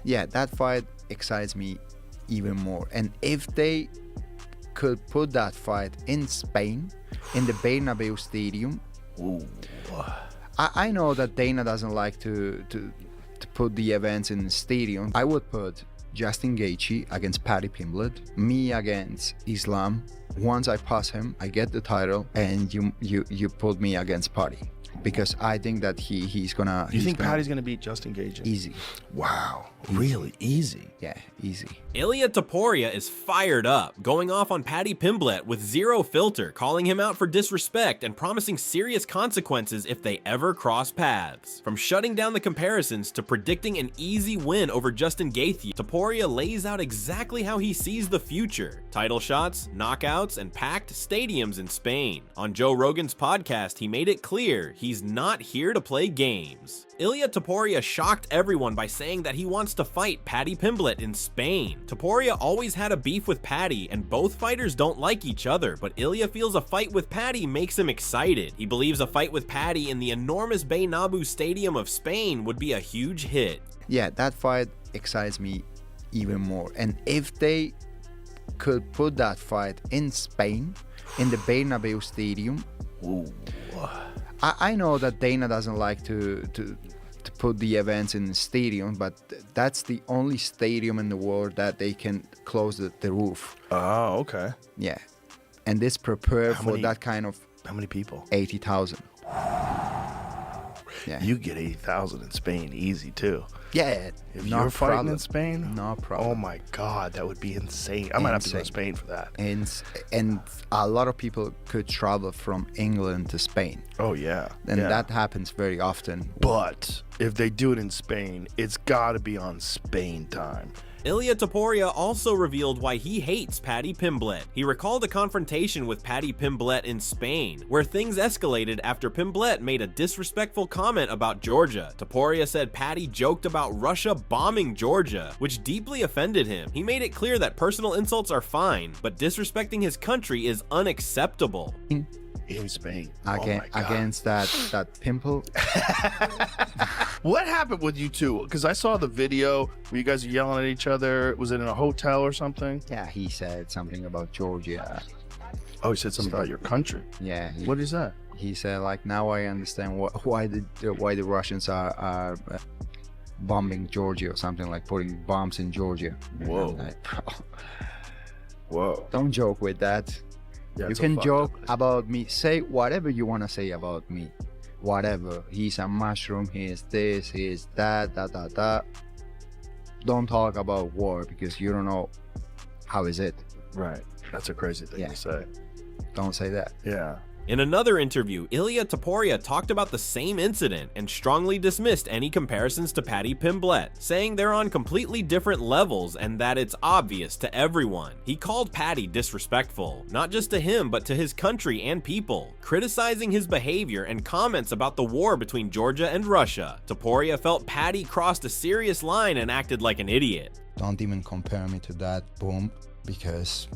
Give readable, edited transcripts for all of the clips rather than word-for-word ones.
Yeah, that fight excites me even more. And if they could put that fight in Spain, in the Bernabeu Stadium. Ooh. I know that Dana doesn't like to put the events in the stadium. I would put Justin Gaethje against Paddy Pimblett, me against Islam. Once I pass him, I get the title, and you put me against Paddy, because I think that he's gonna. You think Paddy's gonna beat Justin Gaethje? Easy. Wow, really easy? Yeah, easy. Ilia Topuria is fired up, going off on Paddy Pimblett with zero filter, calling him out for disrespect and promising serious consequences if they ever cross paths. From shutting down the comparisons to predicting an easy win over Justin Gaethje, Topuria lays out exactly how he sees the future: title shots, knockouts, and packed stadiums in Spain. On Joe Rogan's podcast, he made it clear he's not here to play games. Ilia Topuria shocked everyone by saying that he wants to fight Paddy Pimblett in Spain. Topuria always had a beef with Paddy, and both fighters don't like each other, but Ilia feels a fight with Paddy makes him excited. He believes a fight with Paddy in the enormous Bernabeu Stadium of Spain would be a huge hit. Yeah, that fight excites me even more. And if they could put that fight in Spain, in the Bernabeu Stadium. Ooh. I know that Dana doesn't like to put the events in the stadium, but that's the only stadium in the world that they can close the roof. Oh, okay. Yeah, and this prepared for that kind of. How many people? 80,000. Yeah. You get 80,000 in Spain easy too. Yeah, if you're fighting in Spain, no problem. Oh my God, that would be insane. I might have to go to Spain for that. And a lot of people could travel from England to Spain. Oh yeah, and that happens very often. But if they do it in Spain, it's got to be on Spain time. Ilia Topuria also revealed why he hates Paddy Pimblett. He recalled a confrontation with Paddy Pimblett in Spain, where things escalated after Pimblett made a disrespectful comment about Georgia. Topuria said Paddy joked about Russia bombing Georgia, which deeply offended him. He made it clear that personal insults are fine, but disrespecting his country is unacceptable. In Spain. Against that pimple. What happened with you two? Because I saw the video where you guys are yelling at each other. Was it in a hotel or something? Yeah, he said something about Georgia. Oh, he said something about your country. Yeah. What is that? He said, like, now I understand why the Russians are bombing Georgia or something, like putting bombs in Georgia. Whoa. Like, bro, whoa. don't joke with that. Yeah, you can joke about me. Say whatever you want to say about me. Whatever. He's a mushroom. He is this. He is that. Don't talk about war, because you don't know how is it. Right. That's a crazy thing to say. Don't say that. Yeah. In another interview, Ilia Topuria talked about the same incident and strongly dismissed any comparisons to Paddy Pimblett, saying they're on completely different levels and that it's obvious to everyone. He called Paddy disrespectful, not just to him but to his country and people, criticizing his behavior and comments about the war between Georgia and Russia. Topuria felt Paddy crossed a serious line and acted like an idiot. Don't even compare me to that boom, because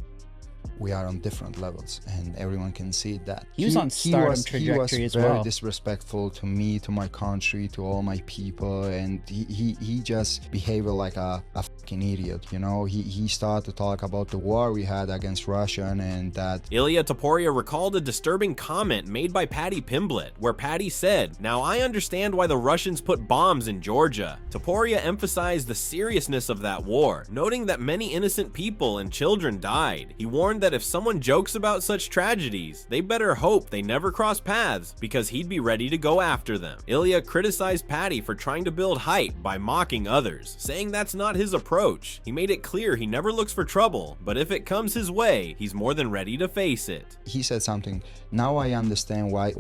we are on different levels and everyone can see that. He was on stardom trajectory as well. He was very disrespectful to me, to my country, to all my people, and he just behaved like a fucking idiot, you know? He started to talk about the war we had against Russia and that. Ilia Topuria recalled a disturbing comment made by Paddy Pimblett, where Paddy said, "Now I understand why the Russians put bombs in Georgia." Topuria emphasized the seriousness of that war, noting that many innocent people and children died. He warned that if someone jokes about such tragedies, they better hope they never cross paths, because he'd be ready to go after them. Ilia criticized Paddy for trying to build hype by mocking others, saying that's not his approach. He made it clear he never looks for trouble, but if it comes his way, he's more than ready to face it. He said something, now I understand why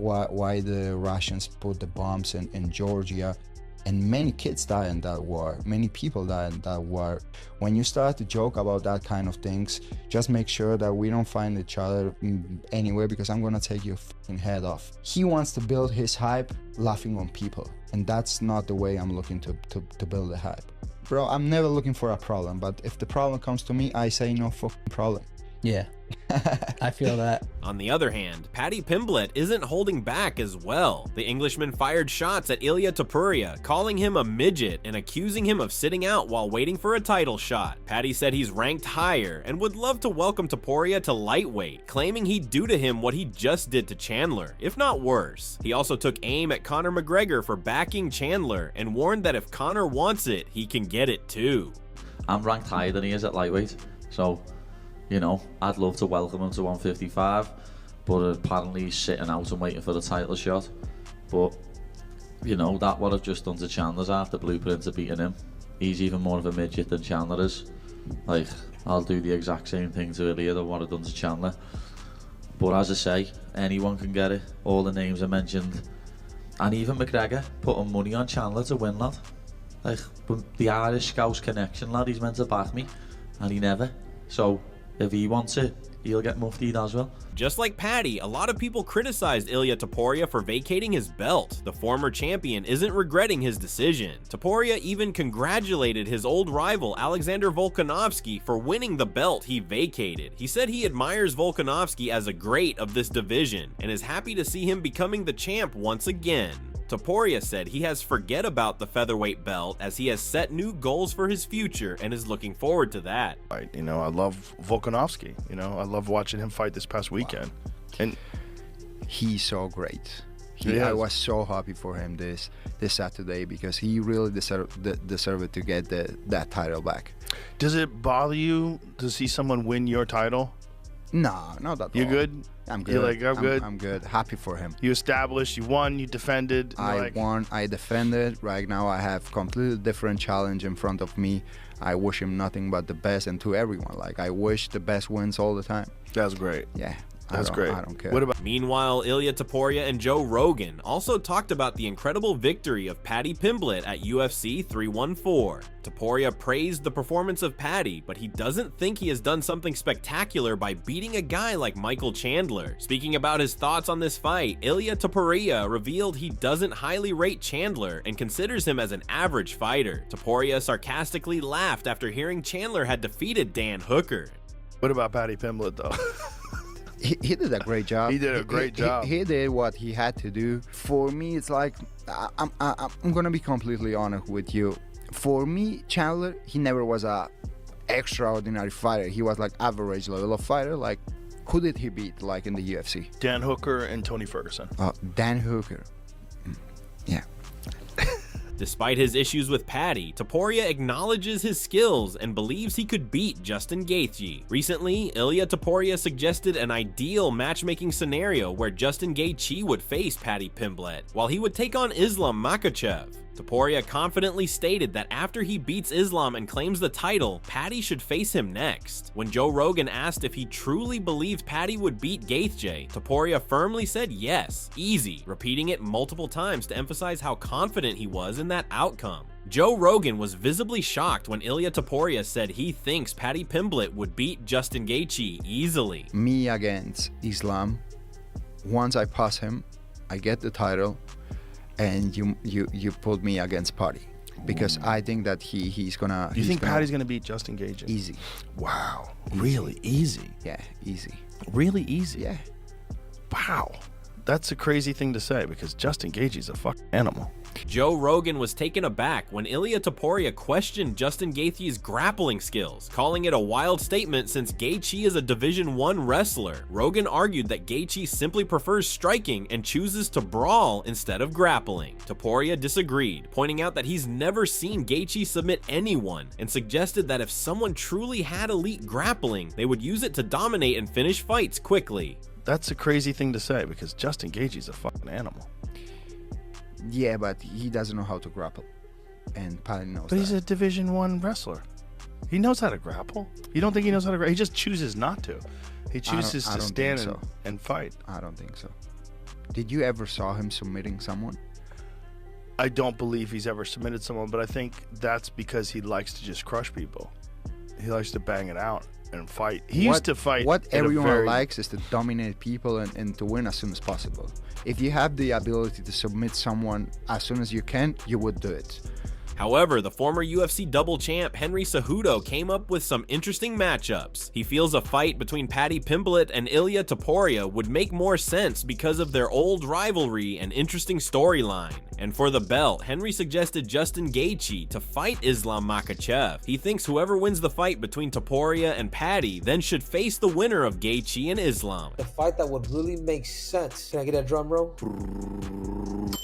the Russians put the bombs in Georgia. And many kids died in that war. Many people died in that war. When you start to joke about that kind of things, just make sure that we don't find each other anywhere, because I'm gonna take your fucking head off. He wants to build his hype laughing on people, and that's not the way I'm looking to build a hype. Bro, I'm never looking for a problem, but if the problem comes to me, I say no fucking problem. Yeah, I feel that. On the other hand, Paddy Pimblett isn't holding back as well. The Englishman fired shots at Ilia Topuria, calling him a midget and accusing him of sitting out while waiting for a title shot. Paddy said he's ranked higher and would love to welcome Topuria to lightweight, claiming he'd do to him what he just did to Chandler, if not worse. He also took aim at Conor McGregor for backing Chandler and warned that if Conor wants it, he can get it too. I'm ranked higher than he is at lightweight, so you know, I'd love to welcome him to 155, but apparently he's sitting out and waiting for the title shot. But, you know, that what I've just done to Chandler's after blueprint to beating him. He's even more of a midget than Chandler is. Like, I'll do the exact same thing to Ilia than what I've done to Chandler. But as I say, anyone can get it. All the names I mentioned. And even McGregor putting money on Chandler to win, lad. Like, the Irish Scouse connection, lad, he's meant to back me. And he never. So if he wants it, he'll get muftied as well. Just like Paddy, a lot of people criticized Ilia Topuria for vacating his belt. The former champion isn't regretting his decision. Topuria even congratulated his old rival Alexander Volkanovski for winning the belt he vacated. He said he admires Volkanovski as a great of this division and is happy to see him becoming the champ once again. Topuria said he has forget about the featherweight belt as he has set new goals for his future and is looking forward to that. You know, I love Volkanovski. You know, I love watching him fight this past weekend. Wow. And he's so great. I was so happy for him this Saturday because he really deserved to get that title back. Does it bother you to see someone win your title? No, not at all. You good? I'm good. You're like, I'm good? I'm good. Happy for him. You established, you won, you defended. I won, I defended. Right now I have completely different challenge in front of me. I wish him nothing but the best, and to everyone. Like, I wish the best wins all the time. That's great. Yeah. That's great. I don't care. What about? Meanwhile, Ilia Topuria and Joe Rogan also talked about the incredible victory of Paddy Pimblett at UFC 314. Topuria praised the performance of Paddy, but he doesn't think he has done something spectacular by beating a guy like Michael Chandler. Speaking about his thoughts on this fight, Ilia Topuria revealed he doesn't highly rate Chandler and considers him as an average fighter. Topuria sarcastically laughed after hearing Chandler had defeated Dan Hooker. What about Paddy Pimblett, though? He did a great job. He did a great job. He did what he had to do. For me, it's like, I'm gonna be completely honest with you. For me, Chandler, he never was a extraordinary fighter. He was like average level of fighter. Like, who did he beat like in the UFC? Dan Hooker and Tony Ferguson. Dan Hooker. Yeah. Despite his issues with Paddy, Topuria acknowledges his skills and believes he could beat Justin Gaethje. Recently, Ilia Topuria suggested an ideal matchmaking scenario where Justin Gaethje would face Paddy Pimblett, while he would take on Islam Makhachev. Topuria confidently stated that after he beats Islam and claims the title, Paddy should face him next. When Joe Rogan asked if he truly believed Paddy would beat Gaethje, Topuria firmly said yes, easy, repeating it multiple times to emphasize how confident he was in that outcome. Joe Rogan was visibly shocked when Ilia Topuria said he thinks Paddy Pimblett would beat Justin Gaethje easily. Me against Islam. Once I pass him, I get the title. And you put me against Paddy because I think that he's gonna. You think Paddy's gonna beat Justin Gaethje? Easy. Wow. Really easy. Yeah, easy. Really easy. Yeah. Wow. That's a crazy thing to say because Justin Gaethje's a fucking animal. Joe Rogan was taken aback when Ilia Topuria questioned Justin Gaethje's grappling skills, calling it a wild statement since Gaethje is a Division I wrestler. Rogan argued that Gaethje simply prefers striking and chooses to brawl instead of grappling. Topuria disagreed, pointing out that he's never seen Gaethje submit anyone and suggested that if someone truly had elite grappling, they would use it to dominate and finish fights quickly. That's a crazy thing to say because Justin Gaethje's a fucking animal. Yeah, but he doesn't know how to grapple, and Paddy knows. But he's a Division I wrestler. He knows how to grapple. You don't think he knows how to grapple? He just chooses not to. He chooses to stand and fight. I don't think so. Did you ever saw him submitting someone? I don't believe he's ever submitted someone, but I think that's because he likes to just crush people. He likes to bang it out and fight. He used to fight. What everyone likes is to dominate people and to win as soon as possible. If you have the ability to submit someone as soon as you can, you would do it. However, the former UFC double champ Henry Cejudo came up with some interesting matchups. He feels a fight between Paddy Pimblett and Ilia Topuria would make more sense because of their old rivalry and interesting storyline. And for the belt, Henry suggested Justin Gaethje to fight Islam Makhachev. He thinks whoever wins the fight between Topuria and Paddy then should face the winner of Gaethje and Islam. The fight that would really make sense. Can I get a drum roll?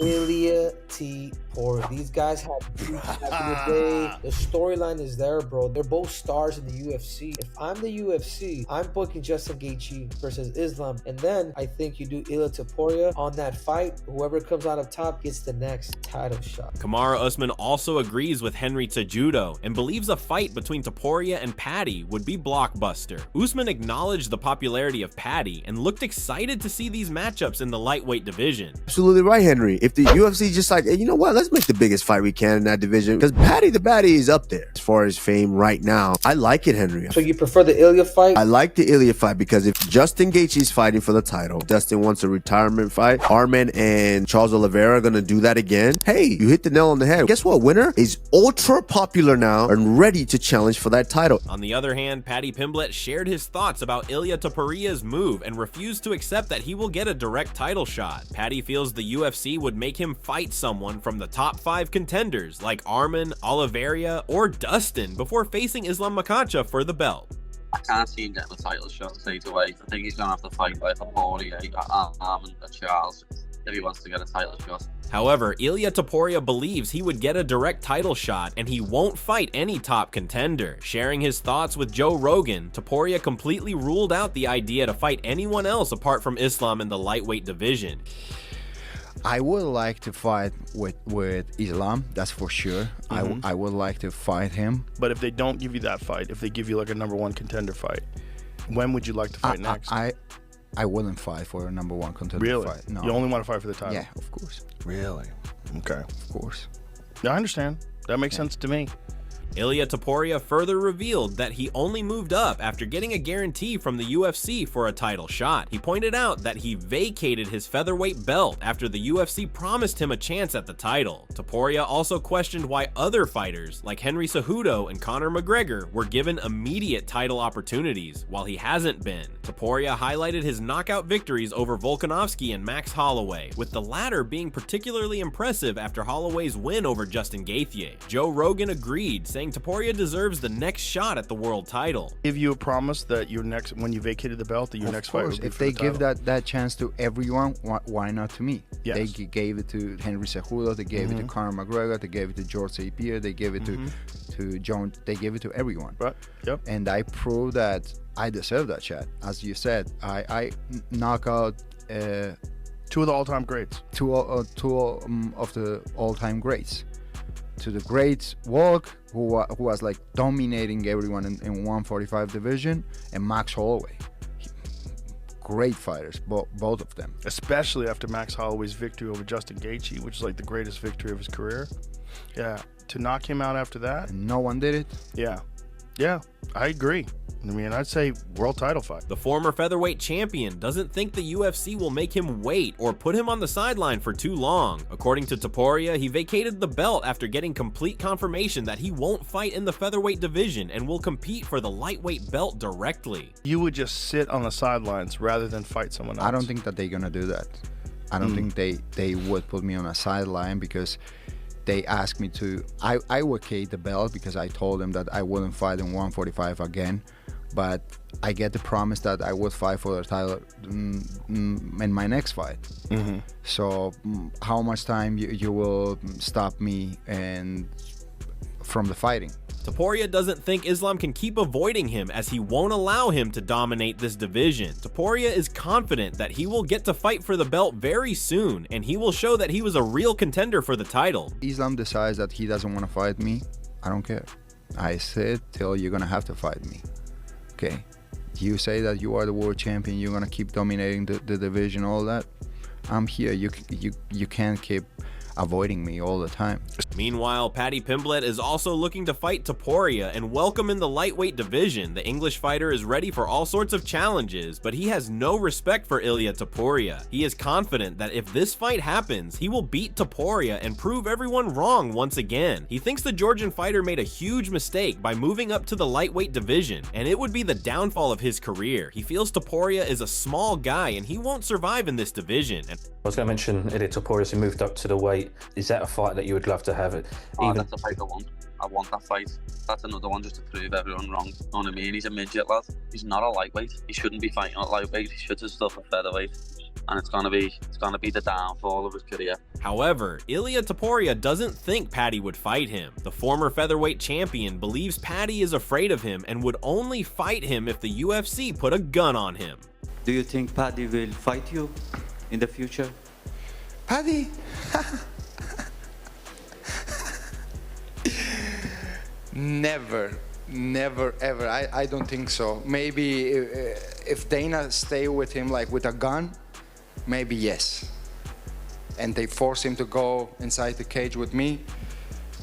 Ilia Topuria. These guys had beef back in the day. The storyline is there, bro. They're both stars in the UFC. If I'm the UFC, I'm booking Justin Gaethje versus Islam, and then I think you do Ilia Topuria on that fight. Whoever comes out of top gets the next title shot. Kamaru Usman also agrees with Henry Cejudo and believes a fight between Topuria and Paddy would be blockbuster. Usman acknowledged the popularity of Paddy and looked excited to see these matchups in the lightweight division. Absolutely right, Henry. If the UFC just like, hey, you know what, let's make the biggest fight we can in that division, because Paddy the Baddy is up there as far as fame right now. I like it, Henry. So you prefer the Ilia fight? I like the Ilia fight because if Justin Gaethje is fighting for the title, Dustin wants a retirement fight, Arman and Charles Oliveira are going to do that again. Hey, you hit the nail on the head. Guess what? Winner is ultra popular now and ready to challenge for that title. On the other hand, Paddy Pimblett shared his thoughts about Ilia Topuria's move and refused to accept that he will get a direct title shot. Paddy feels the UFC would make him fight someone from the top 5 contenders like Arman, Oliveira, or Dustin before facing Islam Makhachev for the belt. I can't see him getting a title shot straight away. I think he's going to have to fight like Topuria, Arman, and Charles if he wants to get a title shot. However, Ilia Topuria believes he would get a direct title shot and he won't fight any top contender. Sharing his thoughts with Joe Rogan, Topuria completely ruled out the idea to fight anyone else apart from Islam in the lightweight division. I would like to fight with Islam, that's for sure. I would like to fight him. But if they don't give you that fight, if they give you like a #1 contender fight, when would you like to fight next? I wouldn't fight for a #1 contender Really? fight. No. You only want to fight for the title? Yeah, of course. Really? Okay. Of course. Yeah, I understand. That makes sense to me. Ilia Topuria further revealed that he only moved up after getting a guarantee from the UFC for a title shot. He pointed out that he vacated his featherweight belt after the UFC promised him a chance at the title. Topuria also questioned why other fighters like Henry Cejudo and Conor McGregor were given immediate title opportunities while he hasn't been. Topuria highlighted his knockout victories over Volkanovski and Max Holloway, with the latter being particularly impressive after Holloway's win over Justin Gaethje. Joe Rogan agreed, saying Topuria deserves the next shot at the world title. Give you a promise that your next, when you vacated the belt, that your next fight would be if for they the give title. that chance to everyone, why not to me? Yes. They gave it to Henry Cejudo, they gave it to Conor McGregor, they gave it to George St. Pierre, they gave it to John, they gave it to everyone. Right. Yep. And I proved that I deserve that shot. As you said, I knock out 2 of the all-time greats. two of the all-time greats. To the great Walk, who was like dominating everyone in 145 division, and Max Holloway. Great fighters, both of them. Especially after Max Holloway's victory over Justin Gaethje, which is like the greatest victory of his career. Yeah. To knock him out after that? And no one did it. Yeah. Yeah, I agree. I mean, I'd say world title fight. The former featherweight champion doesn't think the UFC will make him wait or put him on the sideline for too long. According to Topuria, he vacated the belt after getting complete confirmation that he won't fight in the featherweight division and will compete for the lightweight belt directly. You would just sit on the sidelines rather than fight someone else. I don't think that they're gonna do that. I don't think they would put me on a sideline because they asked me to. I vacated the belt because I told them that I wouldn't fight in 145 again. But I get the promise that I would fight for the title in my next fight. So how much time you will stop me and from the fighting? Topuria doesn't think Islam can keep avoiding him as he won't allow him to dominate this division. Topuria is confident that he will get to fight for the belt very soon, and he will show that he was a real contender for the title. Islam decides that he doesn't want to fight me. I don't care. I said, till you're gonna have to fight me. Okay, you say that you are the world champion, you're gonna keep dominating the division, all that. I'm here. You can't keep. avoiding me all the time. Meanwhile, Paddy Pimblett is also looking to fight Topuria and welcome in the lightweight division. The English fighter is ready for all sorts of challenges, but he has no respect for Ilia Topuria. He is confident that if this fight happens, he will beat Topuria and prove everyone wrong once again. He thinks the Georgian fighter made a huge mistake by moving up to the lightweight division, and it would be the downfall of his career. He feels Topuria is a small guy and he won't survive in this division. I was going to mention Ilia Topuria, who moved up to the weight. Is that a fight that you would love to have? That's a fight I want. I want that fight. That's another one just to prove everyone wrong. You know what I mean? He's a midget lad. He's not a lightweight. He shouldn't be fighting at lightweight. He should have stuff at featherweight. And it's gonna be the downfall of his career. However, Ilia Topuria doesn't think Paddy would fight him. The former featherweight champion believes Paddy is afraid of him and would only fight him if the UFC put a gun on him. Do you think Paddy will fight you in the future? Paddy? Never, ever. I don't think so. Maybe if Dana stay with him like with a gun, maybe yes. And they force him to go inside the cage with me,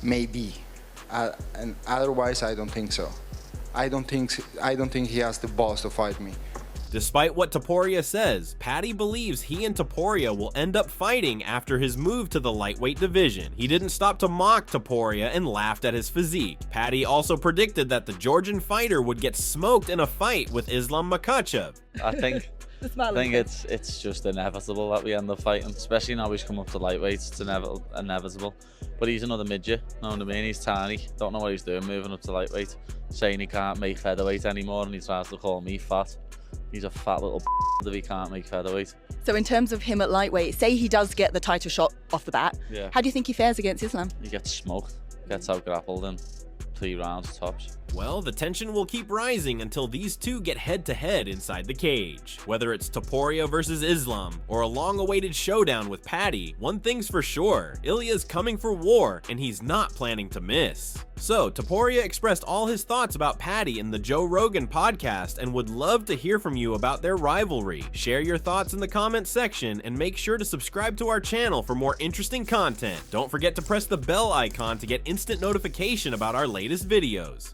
maybe. And otherwise, I don't think so. I don't think he has the balls to fight me. Despite what Topuria says, Paddy believes he and Topuria will end up fighting after his move to the lightweight division. He didn't stop to mock Topuria and laughed at his physique. Paddy also predicted that the Georgian fighter would get smoked in a fight with Islam Makhachev. I think it's just inevitable that we end up fighting, especially now he's come up to lightweight. It's inevitable. But he's another midget, you know what I mean? He's tiny, don't know what he's doing moving up to lightweight, saying he can't make featherweight anymore, and he tries to call me fat. He's a fat little if he can't make featherweight. So in terms of him at lightweight, say he does get the title shot off the bat, yeah. How do you think he fares against Islam? He gets smoked, gets out grappled in 3 rounds tops. Well, the tension will keep rising until these two get head-to-head inside the cage. Whether it's Topuria versus Islam, or a long-awaited showdown with Paddy, one thing's for sure, Ilia's coming for war, and he's not planning to miss. So, Topuria expressed all his thoughts about Paddy in the Joe Rogan podcast and would love to hear from you about their rivalry. Share your thoughts in the comments section and make sure to subscribe to our channel for more interesting content. Don't forget to press the bell icon to get instant notification about our latest videos.